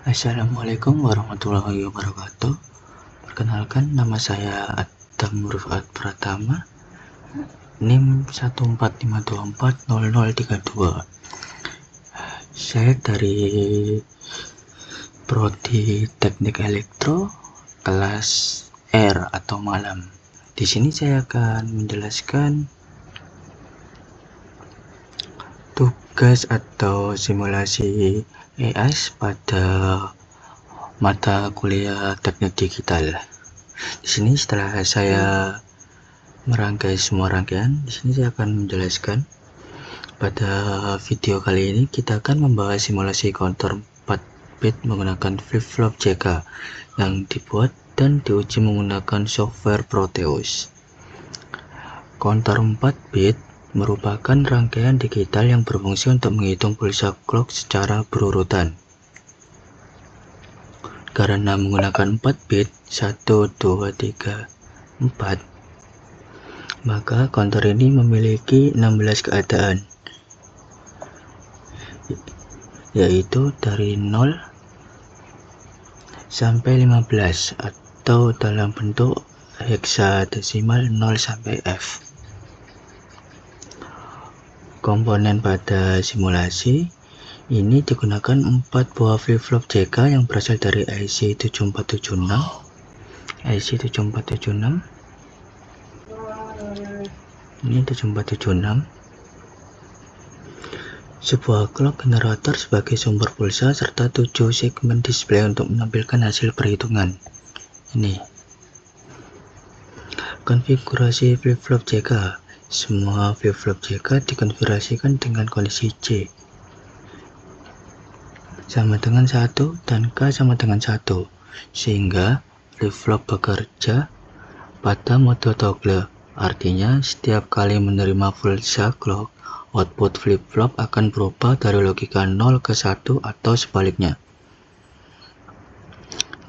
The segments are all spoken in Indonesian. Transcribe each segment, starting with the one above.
Assalamualaikum warahmatullahi wabarakatuh. Perkenalkan, nama saya Adam Rufat Pratama, NIM 145240032. Saya dari Prodi Teknik Elektro kelas R atau malam. Di sini saya akan menjelaskan tugas atau simulasi EAS pada mata kuliah teknik digital. Di sini setelah saya merangkai semua rangkaian, di sini saya akan menjelaskan. Pada video kali ini kita akan membahas simulasi counter 4 bit menggunakan flip-flop JK yang dibuat dan diuji menggunakan software Proteus. Counter 4 bit merupakan rangkaian digital yang berfungsi untuk menghitung pulsa clock secara berurutan. Karena menggunakan 4 bit 1, 2, 3, 4, maka counter ini memiliki 16 keadaan, yaitu dari 0 sampai 15 atau dalam bentuk heksadesimal 0 sampai F. Komponen pada simulasi ini digunakan 4 buah flip-flop JK yang berasal dari IC 7476, IC 7476, ini 7476, sebuah clock generator sebagai sumber pulsa, serta 7 segmen display untuk menampilkan hasil perhitungan. Ini konfigurasi flip-flop JK. Semua flip-flop JK dikonfigurasikan dengan kondisi C sama dengan 1 dan K sama dengan 1, sehingga flip-flop bekerja pada mode toggle. Artinya setiap kali menerima pulsa clock, output flip-flop akan berubah dari logika 0 ke 1 atau sebaliknya.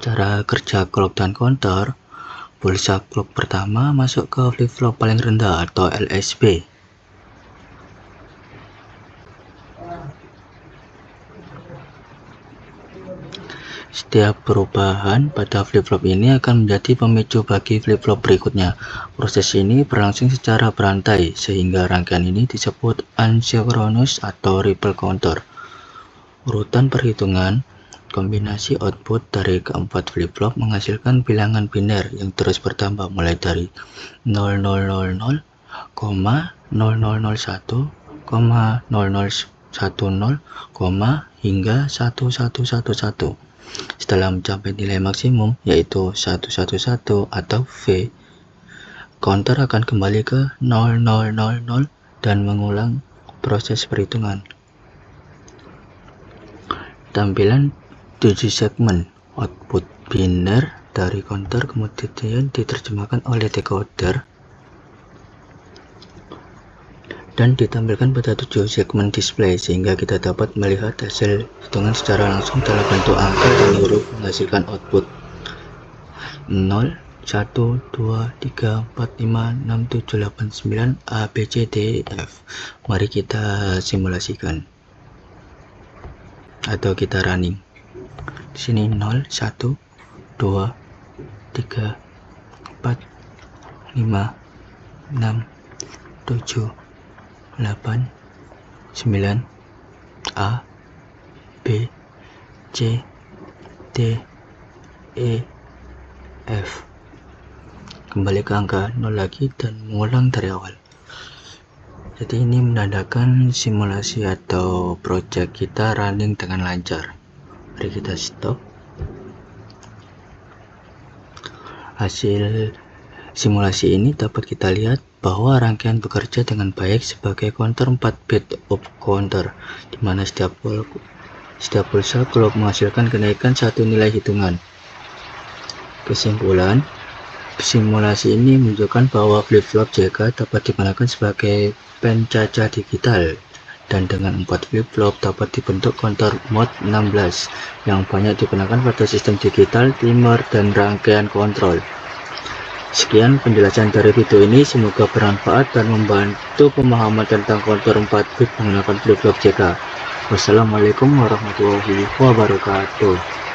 Cara kerja clock dan counter: pulsa clock pertama masuk ke flip-flop paling rendah atau LSB. Setiap perubahan pada flip-flop ini akan menjadi pemicu bagi flip-flop berikutnya. Proses ini berlangsung secara berantai, sehingga rangkaian ini disebut asynchronous atau ripple counter. Urutan perhitungan kombinasi output dari keempat flip-flop menghasilkan bilangan biner yang terus bertambah mulai dari 0000, 0001, 0010, 0010, hingga 1111. Setelah mencapai nilai maksimum, yaitu 111 atau V, counter akan kembali ke 0000 dan mengulang proses perhitungan. Tampilan 7 segmen output biner dari counter kemudian diterjemahkan oleh decoder dan ditampilkan pada 7 segmen display, sehingga kita dapat melihat hasil hitungan secara langsung dalam bentuk angka dan huruf menghasilkan output 0, 1, 2, 3, 4, 5, 6, 7, 8, 9, A, B, C, D, E, F. Mari kita simulasikan atau kita running. Di sini 0, 1, 2, 3, 4, 5, 6, 7, 8, 9, A, B, C, D, E, F. Kembali ke angka 0 lagi dan mengulang dari awal. Jadi ini menandakan simulasi atau project kita running dengan lancar. Mari kita stop. Hasil simulasi ini dapat kita lihat bahwa rangkaian bekerja dengan baik sebagai counter 4 bit up counter, di mana setiap pulsa clock menghasilkan kenaikan satu nilai hitungan. Kesimpulan, simulasi ini menunjukkan bahwa flip-flop JK dapat digunakan sebagai pencacah digital, dan dengan 4 flip-flop dapat dibentuk counter mode 16 yang banyak digunakan pada sistem digital, timer, dan rangkaian kontrol. Sekian penjelasan dari video ini, semoga bermanfaat dan membantu pemahaman tentang counter 4 bit menggunakan flip-flop JK. Wassalamualaikum warahmatullahi wabarakatuh.